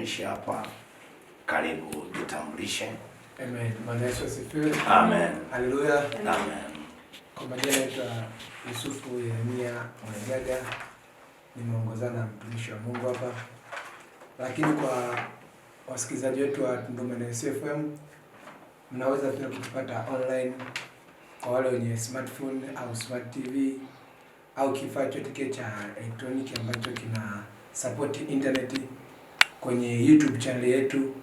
Hapa karibu jitambulishe. Amen. Bwana Yesu asifiwe. Amen. Haleluya. Amen. Kwa majina naitwa Yusufu Yeremia Mwanjaga, nimeongozana na mtumishi wa Mungu hapa. Lakini kwa wasikilizaji wetu wa Tunduma na FM, mnaweza pia kutupata online kwa wale wenye smartphone au smart TV au kifaa chochote cha elektroniki ambacho kina support internet, kwenye YouTube channel yetu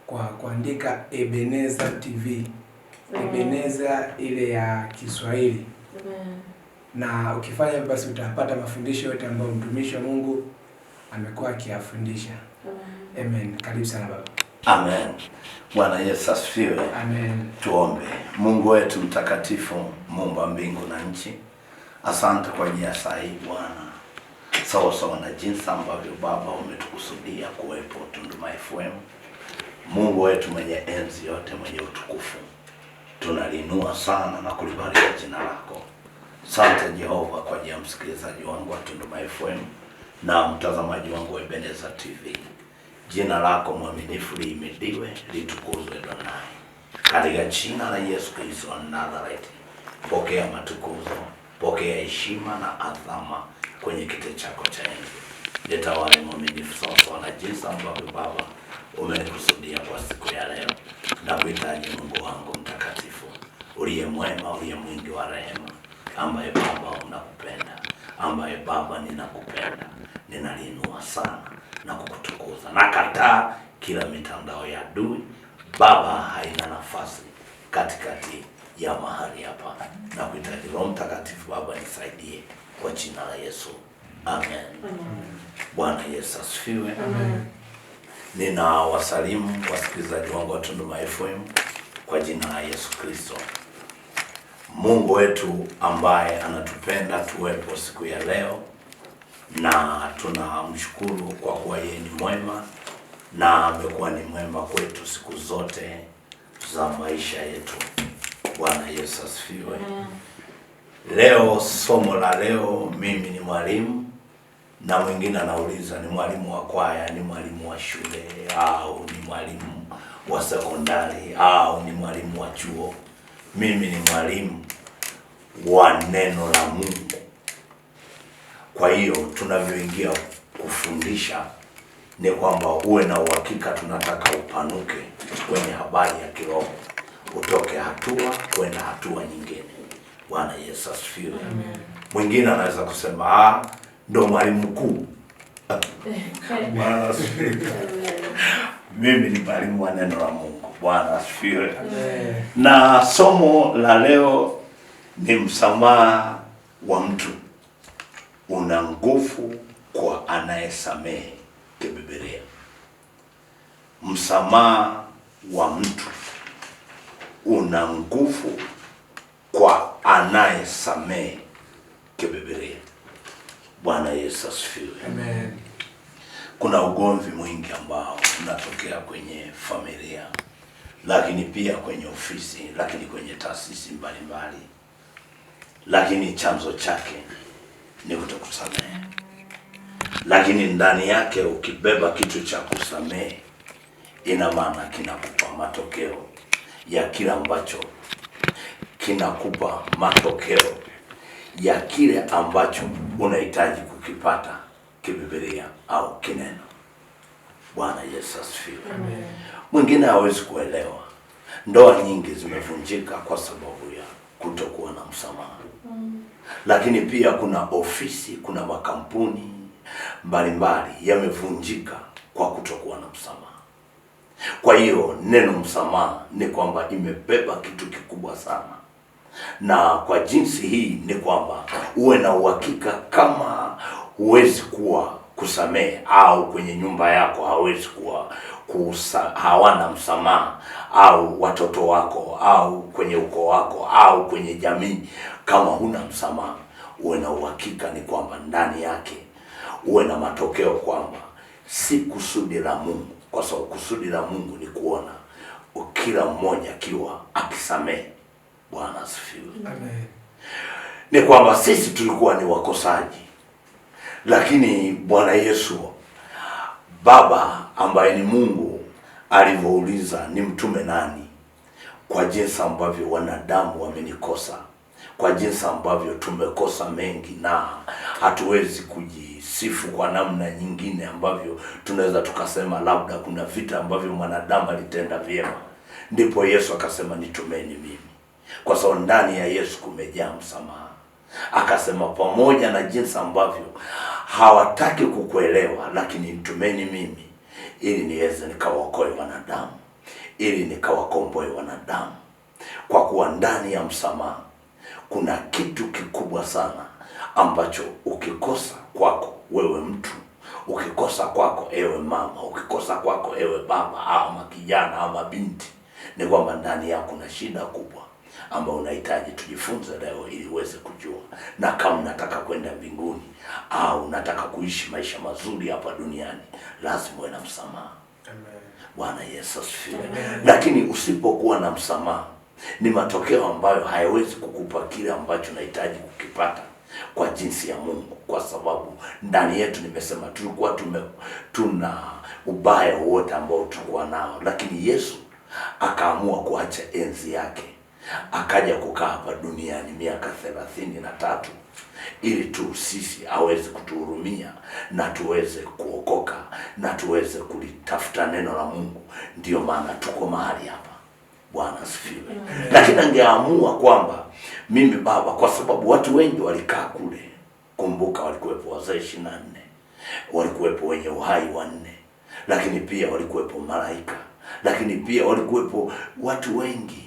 kwa kuandika Ebeneza TV. Ebeneza ile ya Kiswahili. Na ukifanya hivyo basi utapata mafundisho yote ambayo mtumishi wa Mungu amekuwa akiyafundisha. Amen. Karibu sana baba. Amen. Bwana Yesu asifiwe. Amen. Tuombe. Mungu wetu mtakatifu, Muumba mbingu na nchi, asante kwa ajili ya saa hii Bwana. Sawa na jinsi ambavyo Baba umetukusudia kuwepo Tunduma FM. Mungu wetu mwenye enzi yote, mwenye utukufu, tunalinua sana na kulibariki jina lako. Asante Jehova kwa ajili ya msikilizaji wangu wa Tunduma FM na mtazamaji wangu wa Ebeneza TV. Jina lako mwaminifu lihimidiwe, litukuzwe Adonai. Katika jina la Yesu Kristo wa Nazareti, pokea matukuzo, pokea heshima na adhama kwenye kiti chako cha enzi. Nitawale mwaminifu sawa na jinsi ambavyo Baba umenikusudia kwa siku ya leo. Na kuhitaji Mungu wangu mtakatifu, uliye mwema, uliye mwingi wa rehema, ambaye Baba unakupenda, ambaye Baba ninakupenda, ninalinua sana na kukutukuza. Nakataa kila mitandao ya adui Baba, haina nafasi katikati ya mahali hapa. Na kuhitaji Roho Mtakatifu Baba, nisaidie kwa jina la Yesu. Amen. Bwana Yesu asifiwe. Amen. Nina wasalimu wasikilizaji wangu wa Tunduma FM kwa jina la Yesu Kristo. Mungu wetu ambaye anatupenda tuwepo siku ya leo, na tunamshukuru kwa kuwa yeye ni mwema na amekuwa ni mwema kwetu siku zote za maisha yetu. Bwana Yesu asifiwe. Leo somo la leo, mimi ni mwalimu, na mwingine anauliza ni mwalimu wa kwaya, ni mwalimu wa shule, au ni mwalimu wa sekondari, au ni mwalimu wa chuo. Mimi ni mwalimu wa neno la Mungu. Kwa hiyo tunavyoingia kufundisha ni kwamba uwe na uhakika, tunataka upanuke kwenye habari ya kiroho, utoke hatua kwenda hatua nyingine. Bwana Yesu asifiwe. Mwingine anaweza kusema ndo mwalimu mkuu. Bwana asifiwe. Mimi ni mwalimu wa neno la Mungu. Bwana asifiwe. Na somo la leo ni msamaha wa mtu una nguvu kwa anayesamehe kibibilia. Msamaha wa mtu una nguvu kwa anayesamehe kibibilia. Bwana Yesu asifiwe. Amen. Kuna ugomvi mwingi ambao unatokea kwenye familia, lakini pia kwenye ofisi, lakini kwenye taasisi mbalimbali, lakini chanzo chake ni kutokusamehe. Lakini ndani yake ukibeba kitu cha kusamehe, ina maana kinakupa matokeo ya kile ambacho kinakupa matokeo ya kile ambacho unahitaji kukipata kibibilia au kineno. Bwana Yesu asifiwe. Mwingine hawezi kuelewa. Ndoa nyingi zimevunjika kwa sababu ya kutokuwa na msamaha. Lakini pia kuna ofisi, kuna makampuni mbalimbali yamevunjika kwa kutokuwa na msamaha. Kwa hiyo neno msamaha ni kwamba imebeba kitu kikubwa sana. Na kwa jinsi hii ni kwamba uwe na uhakika, kama huwezi kuwa kusamehe, au kwenye nyumba yako hawezi kuwa hawana msamaha, au watoto wako, au kwenye ukoo wako, au kwenye jamii, kama huna msamaha, uwe na uhakika ni kwamba ndani yake uwe na matokeo kwamba si kusudi la Mungu, kwa sababu kusudi la Mungu ni kuona kila mmoja akiwa akisamehe. Bwana asifiwe. Amen. Ni kwamba sisi tulikuwa ni wakosaji, lakini Bwana Yesu Baba ambaye ni Mungu alivyouliza ni mtume nani, kwa jinsi ambavyo wanadamu wamenikosa, kwa jinsi ambavyo tumekosa mengi na hatuwezi kujisifu kwa namna nyingine ambavyo tunaweza tukasema labda kuna vita ambavyo mwanadamu alitenda vyema, ndipo Yesu akasema nitumeni mimi, kwa sababu ndani ya Yesu kumejaa msamaha. Akasema pamoja na jinsi ambavyo hawataki kukuelewa, lakini nitumeni mimi ili niweze nikawaokoe wanadamu, ili nikawakomboe wanadamu. Kwa kuwa ndani ya msamaha kuna kitu kikubwa sana ambacho ukikosa kwako wewe mtu, ukikosa kwako ewe mama, ukikosa kwako ewe baba ama kijana ama binti, ni kwamba ndani yako kuna shida kubwa ambayo unahitaji tujifunze leo ili uweze kujua. Na kama unataka kwenda mbinguni au unataka kuishi maisha mazuri hapa duniani, lazima uwe na msamaha. Amen. Bwana Yesu asifiwe. Lakini usipokuwa na msamaha, ni matokeo ambayo hayawezi kukupa kile ambacho unahitaji kukipata kwa jinsi ya Mungu, kwa sababu ndani yetu, nimesema, tulikuwa tuna ubaya wote ambao tulikuwa nao, lakini Yesu akaamua kuacha enzi yake, akaja kukaa hapa duniani miaka 33 ili tu sisi aweze kutuhurumia na tuweze kuokoka na tuweze kulitafuta neno la Mungu. Ndiyo maana tuko mahali hapa. Bwana asifiwe. Lakini angeamua kwamba mimi Baba, kwa sababu watu wengi walikaa kule, kumbuka walikuwepo wazee 24, walikuwepo wenye uhai 4, lakini pia walikuwepo malaika, lakini pia walikuwepo watu wengi.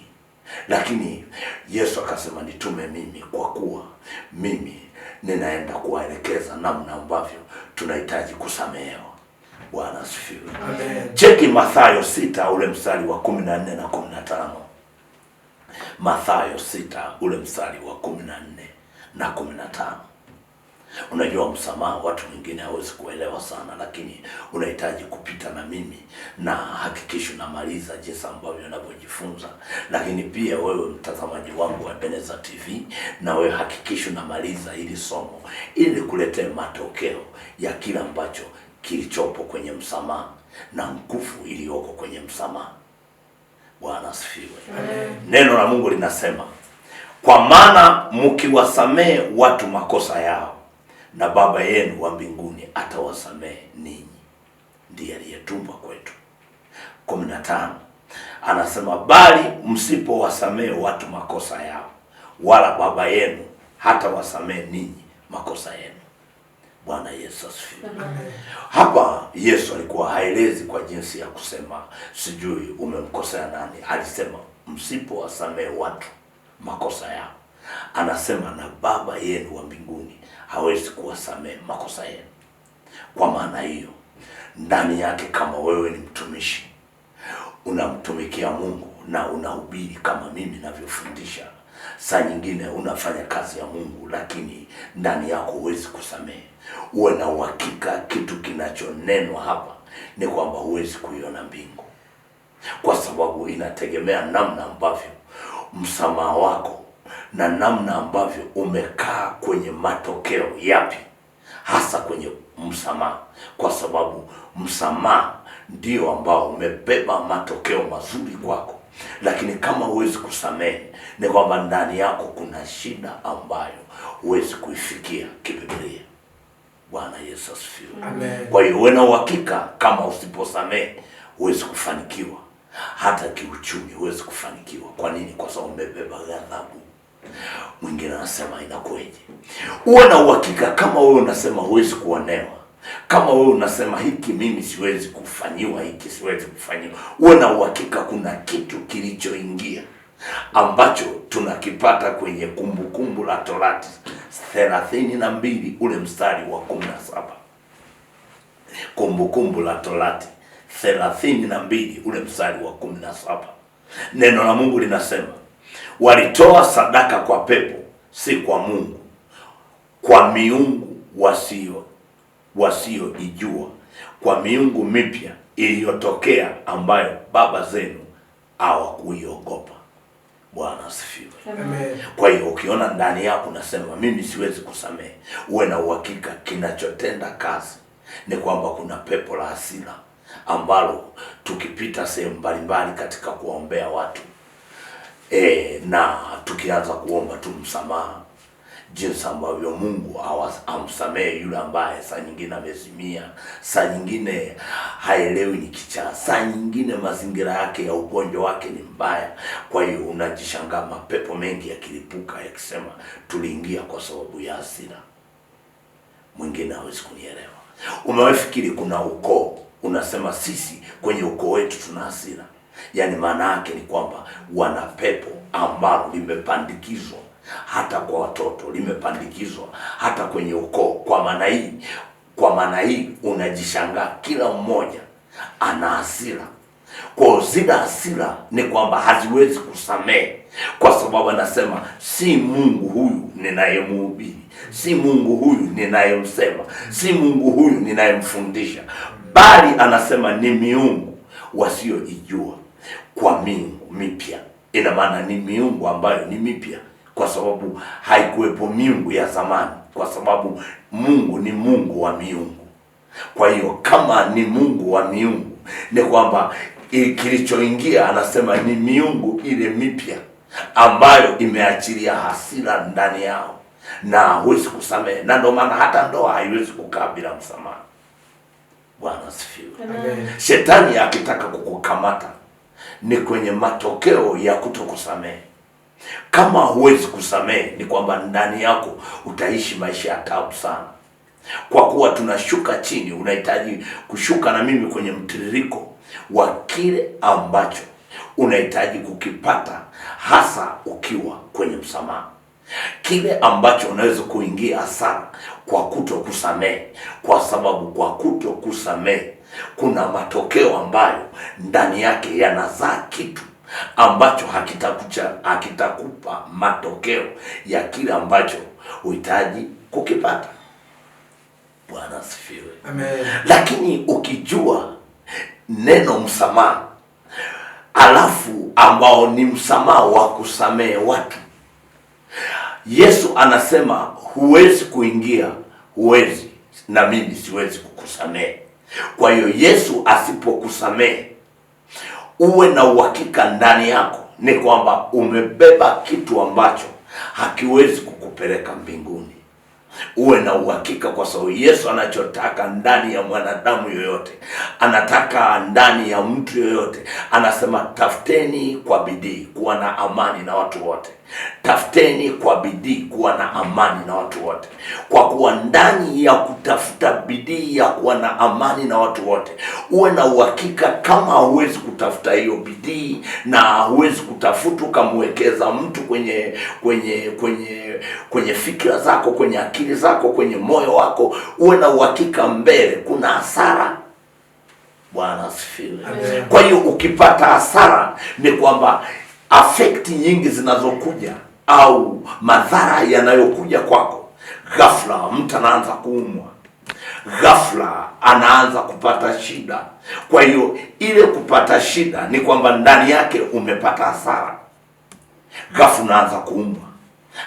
Lakini Yesu akasema nitume mimi, kwa kuwa mimi ninaenda kuwaelekeza namna ambavyo tunahitaji kusamehewa. Bwana asifiwe. Amen. Cheki Mathayo 6 ule mstari wa 14 na 15. Mathayo 6 ule mstari wa 14 na 15. Unajua msamaha watu wengine hawezi kuelewa sana, lakini unahitaji kupita na mimi na hakikisha unamaliza jinsi ambavyo unavyojifunza. Lakini pia wewe mtazamaji wangu wa Ebeneza TV, na wewe hakikisha unamaliza ili somo ili kuletea matokeo ya kila ambacho kilichopo kwenye msamaha na nguvu iliyoko kwenye msamaha. Bwana asifiwe. Neno la Mungu linasema, kwa maana mkiwasamehe watu makosa yao, na Baba yenu wa mbinguni atawasamehe ninyi. Ndiye aliyetumwa kwetu. 15 anasema, bali msipowasamehe watu makosa yao, wala Baba yenu hatawasamehe ninyi makosa yenu. Bwana Yesu asifiwe. Hapa Yesu alikuwa haelezi kwa jinsi ya kusema sijui umemkosea nani. Alisema msipowasamehe watu makosa yao, anasema na Baba yenu wa mbinguni hawezi kuwasamehe makosa yenu. Kwa maana hiyo, ndani yake, kama wewe ni mtumishi unamtumikia Mungu na unahubiri kama mimi ninavyofundisha, saa nyingine unafanya kazi ya Mungu, lakini ndani yako huwezi kusamehe, uwe na uhakika kitu kinachonenwa hapa ni kwamba huwezi kuiona mbingu, kwa sababu inategemea namna ambavyo msamaha wako na namna ambavyo umekaa kwenye matokeo yapi hasa kwenye msamaha, kwa sababu msamaha ndio ambao umebeba matokeo mazuri kwako. Lakini kama huwezi kusamehe, ni kwamba ndani yako kuna shida ambayo huwezi kuifikia kibiblia. Bwana Yesu asifiwe. Amen. Kwa hiyo uwe na uhakika, kama usiposamehe huwezi kufanikiwa, hata kiuchumi huwezi kufanikiwa. Kwa nini? Kwa sababu umebeba ghadhabu. Mwingine anasema inakueje? Uwe na uhakika, kama wewe unasema huwezi kuonewa, kama wewe unasema hiki mimi siwezi kufanyiwa, hiki siwezi kufanyiwa, uwe na uhakika kuna kitu kilichoingia ambacho tunakipata kwenye Kumbukumbu la Torati 32 ule mstari wa 17. Kumbukumbu la Torati 32 ule mstari wa 17. Neno la Mungu linasema, walitoa sadaka kwa pepo, si kwa Mungu, kwa miungu wasioijua, kwa miungu mipya iliyotokea, ambayo baba zenu hawakuiogopa. Bwana asifiwe. Amen. Kwa hiyo ukiona ndani yako unasema mimi siwezi kusamehe, uwe na uhakika kinachotenda kazi ni kwamba kuna pepo la hasira ambalo tukipita sehemu mbalimbali katika kuombea watu na tukianza kuomba tu msamaha, jinsi ambavyo Mungu amsamehe yule ambaye saa nyingine amezimia, saa nyingine haelewi ni kichaa, saa nyingine mazingira yake ya ugonjwa wake ni mbaya. Kwa hiyo unajishangaa mapepo mengi yakilipuka yakisema tuliingia kwa sababu ya hasira. Mwingine hawezi kunielewa. Umewafikiri kuna ukoo unasema sisi kwenye ukoo wetu tuna hasira? Yaani maana yake ni kwamba wana pepo ambalo limepandikizwa hata kwa watoto, limepandikizwa hata kwenye ukoo. Kwa maana hii unajishangaa kila mmoja ana hasira. Kwa zile hasira ni kwamba haziwezi kusamehe, kwa sababu anasema si Mungu huyu ninayemhubiri, si Mungu huyu ninayemsema, si Mungu huyu ninayemfundisha, bali anasema ni miungu wasioijua kwa miungu mipya. Ina maana ni miungu ambayo ni mipya, kwa sababu haikuwepo miungu ya zamani, kwa sababu Mungu ni Mungu wa miungu. Kwa hiyo kama ni Mungu wa miungu, ni kwamba kilichoingia anasema ni miungu ile mipya ambayo imeachilia hasira ndani yao na hawezi kusamehe. Na ndio maana hata ndoa haiwezi kukaa bila msamaha. Bwana asifiwe. Shetani akitaka kukukamata ni kwenye matokeo ya kutokusamehe. Kama huwezi kusamehe, ni kwamba ndani yako utaishi maisha ya taabu sana. Kwa kuwa tunashuka chini, unahitaji kushuka na mimi kwenye mtiririko wa kile ambacho unahitaji kukipata, hasa ukiwa kwenye msamaha. Kile ambacho unaweza kuingia hasara kwa kutokusamehe, kwa sababu kwa kutokusamehe kuna matokeo ambayo ndani yake yanazaa kitu ambacho hakitakupa matokeo ya kile ambacho uhitaji kukipata. Bwana asifiwe. Amen. Lakini ukijua neno msamaha, alafu ambao ni msamaha wa kusamehe watu, Yesu anasema huwezi kuingia, huwezi, na mimi siwezi kukusamehe. Kwa hiyo Yesu asipokusamehe, uwe na uhakika ndani yako ni kwamba umebeba kitu ambacho hakiwezi kukupeleka mbinguni. Uwe na uhakika, kwa sababu Yesu anachotaka ndani ya mwanadamu yoyote, anataka ndani ya mtu yoyote, anasema tafuteni kwa bidii kuwa na amani na watu wote. Tafuteni kwa bidii kuwa na amani na watu wote. Kwa kuwa ndani ya kutafuta bidii ya kuwa na amani na watu wote, uwe na uhakika kama huwezi kutafuta hiyo bidii na huwezi kutafuta ukamwekeza mtu kwenye fikra zako, kwenye akili zako, kwenye moyo wako, uwe na uhakika mbele kuna hasara. Bwana asifiwe. Kwa hiyo ukipata hasara ni kwamba afekti nyingi zinazokuja au madhara yanayokuja kwako, ghafla mtu anaanza kuumwa, ghafla anaanza kupata shida. Kwa hiyo ile kupata shida ni kwamba ndani yake umepata hasara. Ghafla unaanza kuumwa,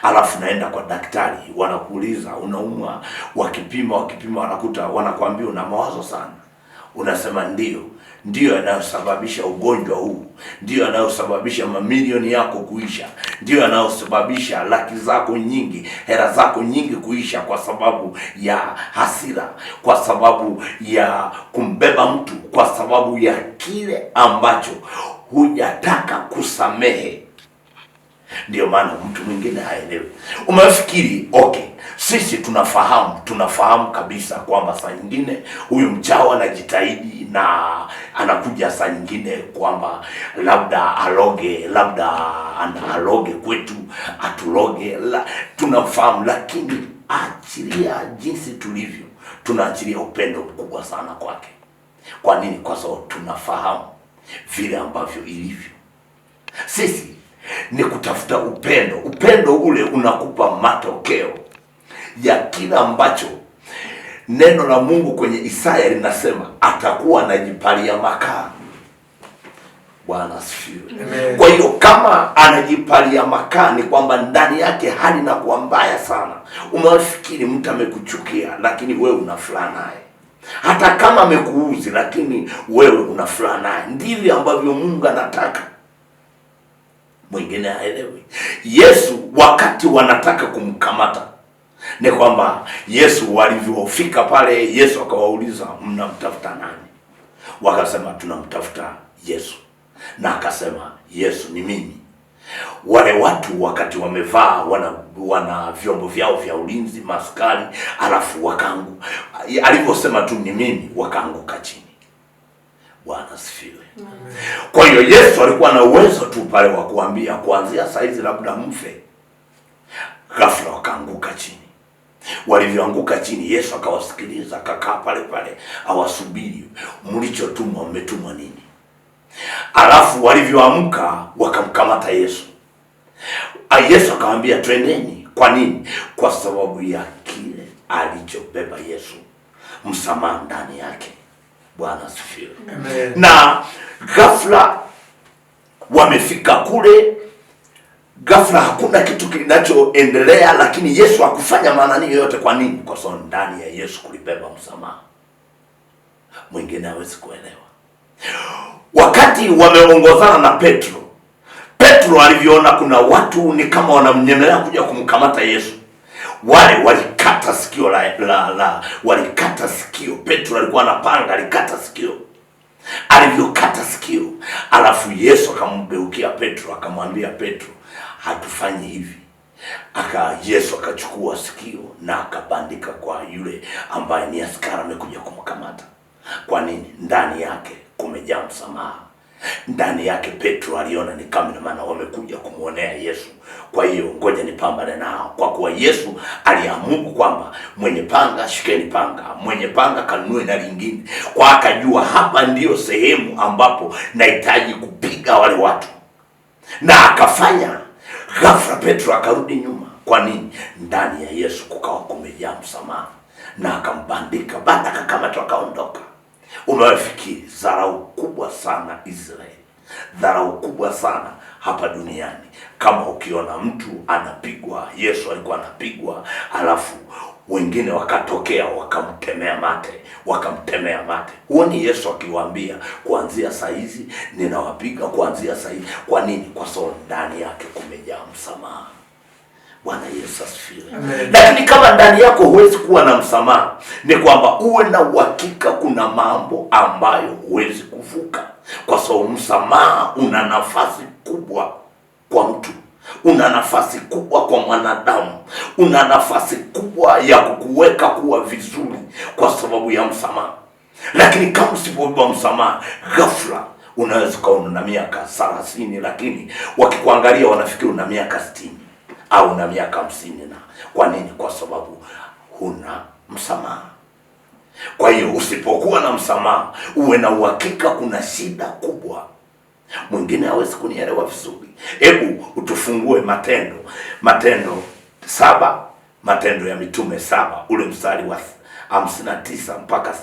alafu naenda kwa daktari, wanakuuliza unaumwa, wakipima wanakuambia una mawazo sana. Unasema ndio yanayosababisha ugonjwa huu, ndio yanayosababisha mamilioni yako kuisha, ndio yanayosababisha laki zako nyingi, hela zako nyingi kuisha, kwa sababu ya hasira, kwa sababu ya kumbeba mtu, kwa sababu ya kile ambacho hujataka kusamehe. Ndio maana mtu mwingine haelewi. Umefikiri sisi tunafahamu kabisa kwamba saa nyingine huyu mchawi anajitahidi na anakuja saa nyingine kwamba labda aloge kwetu, atuloge, tunafahamu. Lakini achilia jinsi tulivyo, tunaachilia upendo mkubwa sana kwake. Kwa nini? Kwa sababu tunafahamu vile ambavyo ilivyo. Sisi ni kutafuta upendo. Upendo ule unakupa matokeo ya kila ambacho neno la Mungu kwenye Isaya linasema atakuwa anajipalia makaa. Bwana asifiwe. Kwa hiyo kama anajipalia makaa ni kwamba ndani yake hali inakuwa mbaya sana. Umefikiri mtu amekuchukia, lakini wewe una fulana naye. hata kama amekuuzi, lakini wewe una furaha naye. Ndivyo ambavyo Mungu anataka. Mwingine haelewi. Yesu wakati wanataka kumkamata, ni kwamba Yesu walivyofika pale, Yesu akawauliza, mnamtafuta nani? Wakasema tunamtafuta Yesu. Na akasema, Yesu ni mimi. Wale watu wakati wamevaa wana vyombo vyao vya ulinzi, maskari, alafu alivyosema tu ni mimi, wakaanguka chini. Bwana asifiwe. Kwa hiyo Yesu alikuwa na uwezo tu pale wa kuambia kuanzia saa hizi labda mfe. Ghafla wakaanguka chini. Walivyoanguka chini, Yesu akawasikiliza, akakaa pale pale awasubiri, mlichotumwa, mmetumwa nini? Alafu walivyoamka wakamkamata Yesu. Yesu akamwambia twendeni. Kwa nini? Kwa sababu ya kile alichobeba Yesu, msamaha ndani yake. Bwana asifiwe. Na ghafla wamefika kule, ghafla hakuna kitu kinachoendelea, lakini Yesu hakufanya maana yoyote. Kwa nini? Kwa sababu ndani ya Yesu kulibeba msamaha. Mwingine hawezi kuelewa. Wakati wameongozana na Petro alivyoona kuna watu ni kama wanamnyemelea kuja kumkamata Yesu, wale walikata sikio walikata sikio. Petro alikuwa na panga, alikata sikio. Alivyokata sikio, alafu Yesu akamgeukia Petro, akamwambia Petro, hatufanyi hivi. Yesu akachukua sikio na akabandika kwa yule ambaye ni askari amekuja kumkamata. Kwa nini? Ndani yake kumejaa msamaha. Ndani yake Petro aliona ni kama maana wamekuja kumuonea Yesu, kwa hiyo ngoja nipambane nao. Kwa kuwa Yesu aliamuru kwamba mwenye panga shikeni panga, mwenye panga kanunue na lingine. Kwa akajua hapa ndiyo sehemu ambapo nahitaji kupiga wale watu, na akafanya. Ghafla Petro akarudi nyuma. Kwa nini? Ndani ya Yesu kukawa kumejaa msamaha, na akambandika. Baada akakamata akaondoka. Umewafikiri dharau kubwa sana Israeli, dharau kubwa sana hapa duniani. Kama ukiona mtu anapigwa, Yesu alikuwa anapigwa, alafu wengine wakatokea wakamtemea mate. Huoni Yesu akiwaambia kuanzia saa hizi ninawapiga, kuanzia saa hizi? Kwa nini? Kwa sababu ndani yake kumejaa msamaha. Bwana Yesu asifiwe. Lakini kama ndani yako huwezi kuwa na msamaha, ni kwamba uwe na uhakika kuna mambo ambayo huwezi kuvuka, kwa sababu msamaha una nafasi kubwa kwa mtu, una nafasi kubwa kwa mwanadamu, una nafasi kubwa ya kukuweka kuwa vizuri kwa sababu ya msamaha. Lakini kama usipobeba msamaha, ghafla unaweza kuwa una miaka 30, lakini wakikuangalia wanafikiri una miaka 60 au na miaka 50. Na kwa nini? Kwa sababu huna msamaha. Kwa hiyo usipokuwa na msamaha, uwe na uhakika kuna shida kubwa. Mwingine hawezi kunielewa vizuri. Hebu utufungue Matendo 7, Matendo ya Mitume 7 ule mstari wa 59 mpaka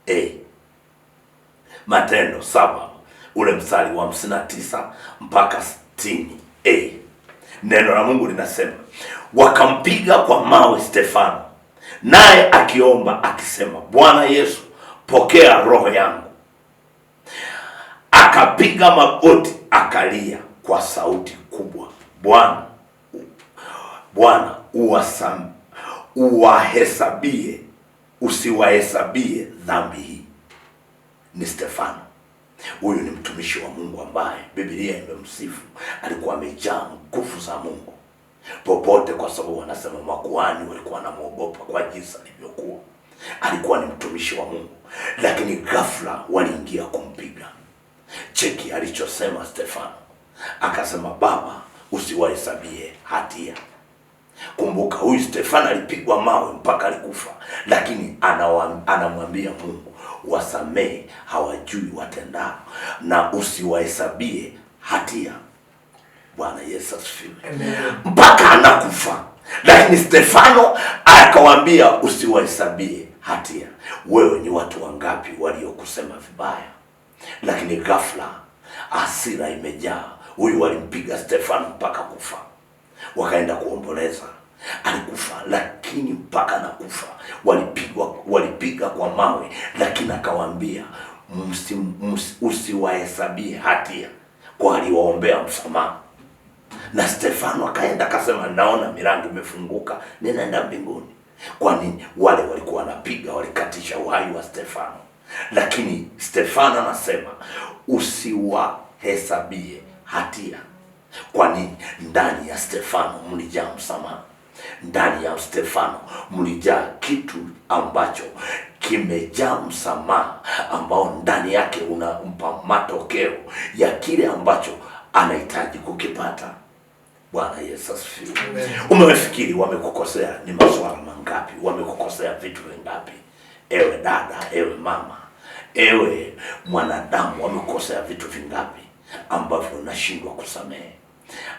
60. Matendo 7 ule mstari wa 59 mpaka 60. Neno la Mungu linasema, wakampiga kwa mawe Stefano, naye akiomba akisema, Bwana Yesu, pokea roho yangu. Akapiga magoti akalia kwa sauti kubwa, Bwana usiwahesabie dhambi hii. Ni Stefano. Huyu ni mtumishi wa Mungu ambaye Biblia imemsifu, alikuwa amejaa nguvu za Mungu popote, kwa sababu wanasema makuhani walikuwa wanamuogopa kwa jinsi alivyokuwa. Alikuwa ni mtumishi wa Mungu, lakini ghafla waliingia kumpiga. Cheki alichosema Stefano, akasema, Baba, usiwahesabie hatia. Kumbuka huyu Stefano alipigwa mawe mpaka alikufa, lakini anamwambia Mungu, wasamehe, hawajui watendao, na usiwahesabie hatia. Bwana Yesu asifiwe. Mpaka anakufa, lakini Stefano akawaambia usiwahesabie hatia. Wewe ni watu wangapi waliokusema vibaya, lakini ghafla hasira imejaa. Huyu walimpiga Stefano mpaka kufa, wakaenda kuomboleza. Alikufa, lakini mpaka anakufa walipiga kwa mawe, lakini akawaambia usiwahesabie hatia, kwa aliwaombea msamaha. Na Stefano akaenda akasema, naona milango imefunguka, ninaenda mbinguni. Kwa nini? Wale walikuwa wanapiga, walikatisha uhai wa Stefano. Lakini Stefano anasema usiwahesabie hatia. Kwa nini? Ndani ya Stefano mlijaa msamaha. Ndani ya Stefano mlijaa kitu ambacho kimejaa msamaha, ambao ndani yake unampa matokeo ya kile ambacho anahitaji kukipata. Bwana Yesu asifiwe. Umefikiri wamekukosea ni masuala mangapi? Wamekukosea vitu vingapi? Ewe dada, ewe mama, ewe mwanadamu, wamekukosea vitu vingapi ambavyo unashindwa kusamehe?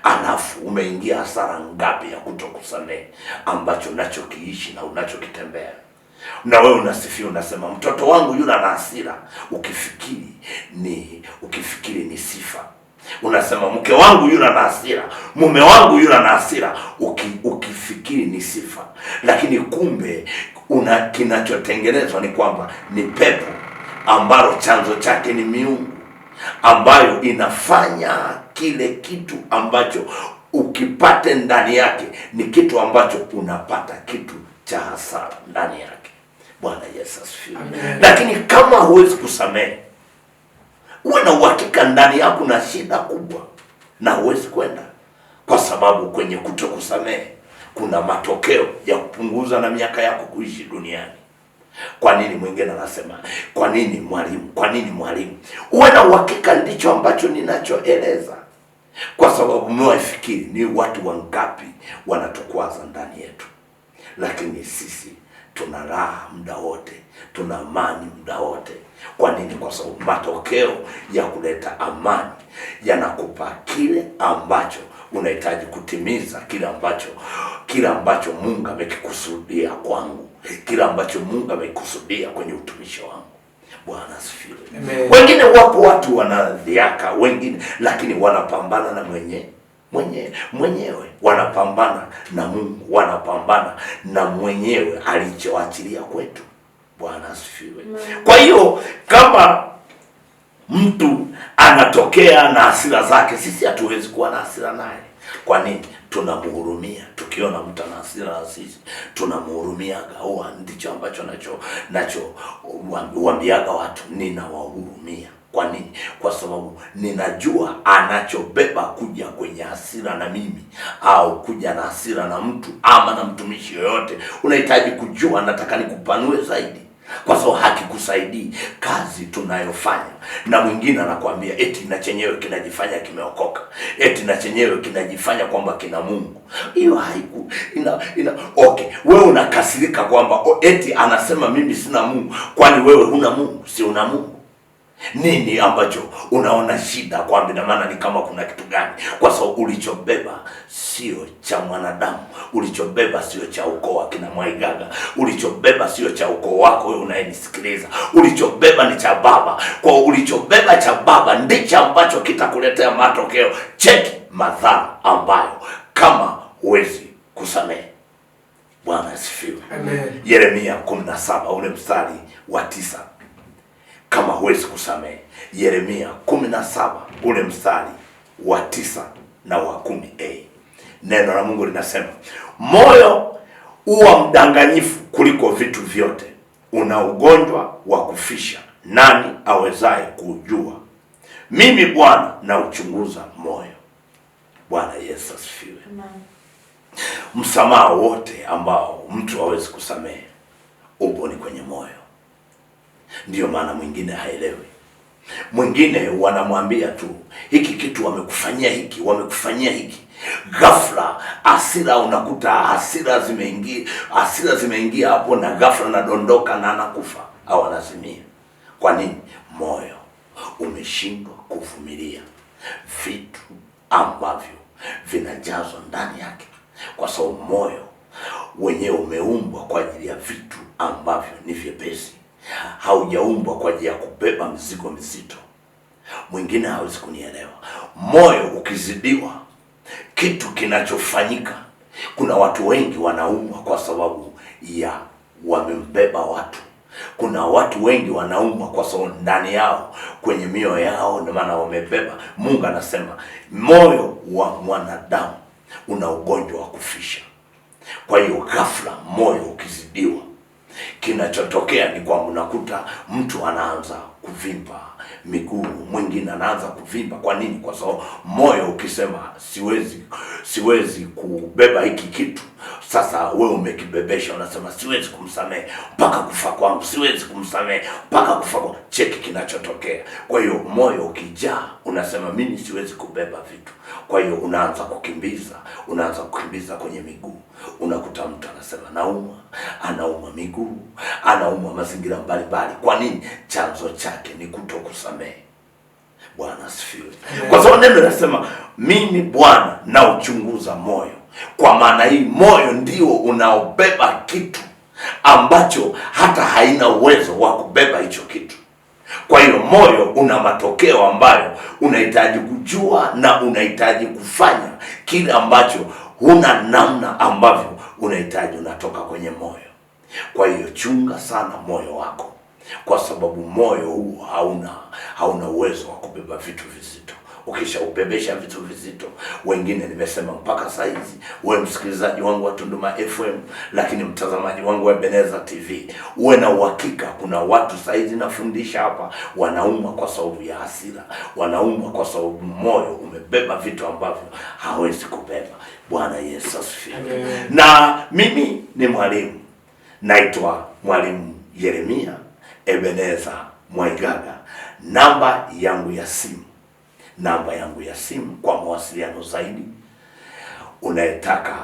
Alafu umeingia hasara ngapi ya kutokusamehe ambacho unachokiishi na unachokitembea? Na wewe unasifia, unasema mtoto wangu yule ana hasira, ukifikiri ni sifa. Unasema mke wangu yule ana hasira, mume wangu yule ana hasira, ukifikiri ni sifa. Lakini kumbe kinachotengenezwa ni kwamba ni pepo ambalo chanzo chake ni miungu, ambayo inafanya kile kitu ambacho ukipate ndani yake ni kitu ambacho unapata kitu cha hasara ndani yake. Bwana Yesu asifiwe. Lakini kama huwezi kusamehe, uwe na uhakika ndani yako na shida kubwa, na huwezi kwenda, kwa sababu kwenye kutokusamehe kuna matokeo ya kupunguza na miaka yako kuishi duniani. Kwa nini? Mwingine anasema kwa nini mwalimu? Kwa nini mwalimu? Uwe na uhakika ndicho ambacho ninachoeleza, kwa sababu mmewafikiri ni watu wangapi wanatukwaza ndani yetu, lakini sisi tuna raha muda wote, tuna amani muda wote. Kwa nini? Kwa sababu matokeo ya kuleta amani yanakupa kile ambacho unahitaji kutimiza, kile ambacho Mungu amekikusudia kwangu, kile ambacho Mungu amekusudia kwenye utumishi wangu. Bwana asifiwe. Wengine wapo watu wanadhiaka wengine, lakini wanapambana na mwenyewe, wanapambana na Mungu, wanapambana na mwenyewe alichoachilia kwetu. Bwana asifiwe. Kwa hiyo kama mtu anatokea na hasira zake, sisi hatuwezi kuwa na hasira naye. Kwa nini? Tunamhurumia. Tukiona mtu ana hasira na sisi tunamhurumiaga. Huwa ndicho ambacho uambiaga watu, ninawahurumia. Kwa nini? Kwa sababu ninajua anachobeba kuja kwenye hasira na mimi, au kuja na hasira na mtu ama na mtumishi yoyote. Unahitaji kujua, nataka nikupanue zaidi, kwa sababu hakikusaidii kazi tunayofanya. Na mwingine anakuambia eti na chenyewe kinajifanya kimeokoka, eti na chenyewe kinajifanya kwamba kina Mungu. Hiyo okay, wewe unakasirika kwamba eti anasema mimi sina Mungu. Kwani wewe huna Mungu? Si una Mungu? Nini ambacho unaona shida? Kwamba na maana ni kama kuna kitu gani? Kwa sababu ulichobeba sio cha mwanadamu, ulichobeba sio cha ukoo wa kina Mwaigaga, ulichobeba sio cha ukoo wako wewe unayenisikiliza, ulichobeba ni cha Baba. Kwa ulichobeba cha Baba ndicho ambacho kitakuletea matokeo. Cheki madhara ambayo kama huwezi kusamehe. Bwana asifiwe. Amen. Yeremia 17 ule mstari wa 9. Kama huwezi kusamehe. Yeremia 17 ule mstari wa 9 na wa 10a. Neno la Mungu linasema, moyo huwa mdanganyifu kuliko vitu vyote, una ugonjwa wa kufisha, nani awezaye kujua? Mimi Bwana na uchunguza moyo. Bwana Yesu asifiwe. Msamaha wote ambao mtu hawezi kusamehe upo ni kwenye moyo. Ndiyo maana mwingine haelewi. Mwingine wanamwambia tu hiki kitu wamekufanyia hiki, wamekufanyia hiki. Ghafla hasira, unakuta hasira zimeingia hapo, na ghafla nadondoka na anakufa au anazimia. Kwa nini? Moyo umeshindwa kuvumilia vitu ambavyo vinajazwa ndani yake, kwa sababu moyo wenyewe umeumbwa kwa ajili ya vitu ambavyo ni vyepesi. Haujaumbwa kwa ajili ya kubeba mzigo mzito. Mwingine hawezi kunielewa. Moyo ukizidiwa, kitu kinachofanyika, kuna watu wengi wanaumwa kwa sababu ya wamembeba watu. Kuna watu wengi wanaumwa kwa sababu ndani yao, kwenye mioyo yao, ndio maana wamebeba. Mungu anasema moyo wa mwanadamu una ugonjwa wa kufisha. Kwa hiyo ghafla moyo ukizidiwa, kinachotokea ni kwamba unakuta mtu anaanza kuvimba miguu, mwingine anaanza kuvimba. Kwa nini? Kwa sababu moyo ukisema siwezi kubeba hiki kitu, sasa wewe umekibebesha, unasema siwezi kumsamehe mpaka kufa kwangu, siwezi kumsamehe mpaka kufa kwangu. Cheki kinachotokea. Kwa hiyo moyo ukijaa, unasema mimi siwezi kubeba vitu. Kwa hiyo unaanza kukimbiza kwenye miguu. Unakuta mtu anasema anaumwa miguu, anaumwa mazingira mbalimbali. Kwa nini? Chanzo chake ni kutokusamehe. Bwana asifiwe. Kwa sababu neno linasema mimi Bwana na uchunguza moyo. Kwa maana hii moyo ndio unaobeba kitu ambacho hata haina uwezo wa kubeba hicho kitu. Kwa hiyo moyo una matokeo ambayo unahitaji kujua na unahitaji kufanya kile ambacho huna namna ambavyo unahitaji, unatoka kwenye moyo. Kwa hiyo chunga sana moyo wako, kwa sababu moyo huu hauna uwezo wa kubeba vitu vizito. Ukishaubebesha vitu vizito, wengine nimesema mpaka saizi, wewe msikilizaji wangu wa Tunduma FM, lakini mtazamaji wangu wa Ebeneza TV, uwe na uhakika kuna watu saizi nafundisha hapa wanaumwa kwa sababu ya hasira, wanaumwa kwa sababu moyo umebeba vitu ambavyo hawezi kubeba. Bwana Yesu asifiwe. Na mimi ni mwalimu, naitwa Mwalimu Yeremia Ebeneza Mwaigaga. Namba yangu ya simu kwa mawasiliano zaidi, unayetaka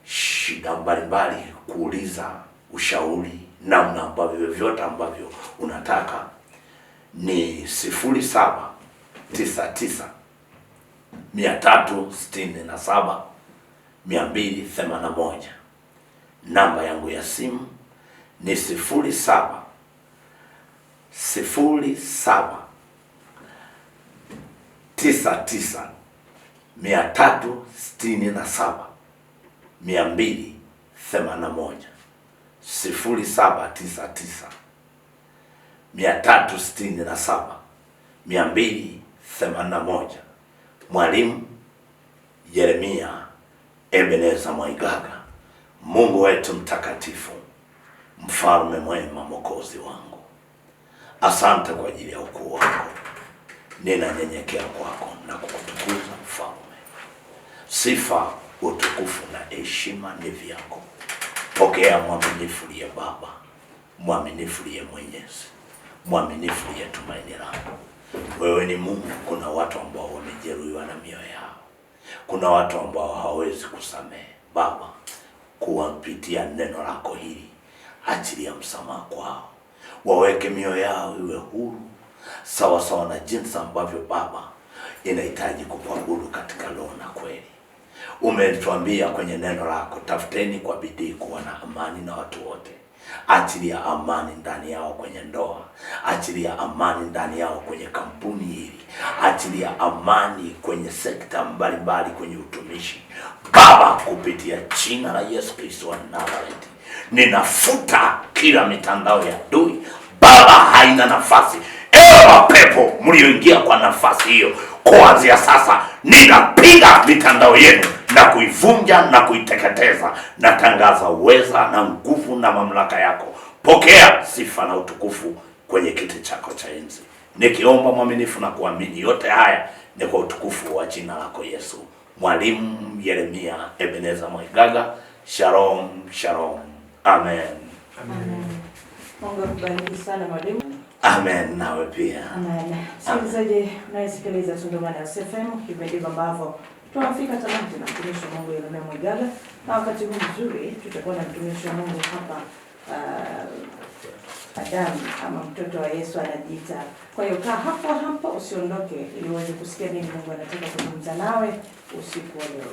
shida mbalimbali, kuuliza ushauri, namna ambavyo vyote ambavyo unataka, ni 0799 367 281. Namba yangu ya simu ni 07 99 367 281. 0799 367 281. Mwalimu Yeremia Ebeneza Mwaigaga. Mungu wetu mtakatifu, mfalme mwema, mwokozi wangu, asante kwa ajili ya ukuu wako. Ninanyenyekea kwako na kukutukuza mfalme. Sifa, utukufu na heshima ni vyako. Pokea mwaminifu liye Baba, mwaminifu liye Mwenyezi, mwaminifu liye tumaini langu. Wewe ni Mungu. Kuna watu ambao wamejeruhiwa na mioyo yao, kuna watu ambao hawawezi kusamehe. Baba, kuwapitia neno lako hili, achilia msamaha kwao, waweke mioyo yao iwe huru, sawa sawa na jinsi ambavyo Baba inahitaji kukuabudu katika roho na kweli. Umetuambia kwenye neno lako, tafuteni kwa bidii kuwa na amani na watu wote. Achilia amani ndani yao kwenye ndoa, achilia amani ndani yao kwenye kampuni hili, achilia amani kwenye sekta mbalimbali, kwenye utumishi. Baba, kupitia jina la Yesu Kristo wa Nazareti, ninafuta kila mitandao ya adui. Baba, haina nafasi. Ewe mapepo mlioingia kwa nafasi hiyo, kuanzia sasa ninapiga mitandao yenu na kuivunja na kuiteketeza. Natangaza uweza na nguvu na mamlaka yako. Pokea sifa na utukufu kwenye kiti chako cha enzi, nikiomba mwaminifu na kuamini yote haya ni kwa utukufu wa jina lako Yesu. Mwalimu Yeremia Ebeneza Mwaigaga. Shalom, shalom. Amen. Amen. Mungu akubariki sana mwalimu. Amen, nawe pia. Amen. Msikilizaji unayesikiliza Tunduma FM, kipindi ambavyo tunafika tamati na mtumishi wa Mungu Yeremia Mwaigaga, na wakati huu mzuri tutakuwa na mtumishi wa Mungu hapa, Adamu ama mtoto wa Yesu anajiita. Kwa hiyo kaa hapo usiondoke, ili uweze kusikia nini Mungu anataka kuzungumza nawe usiku wa leo.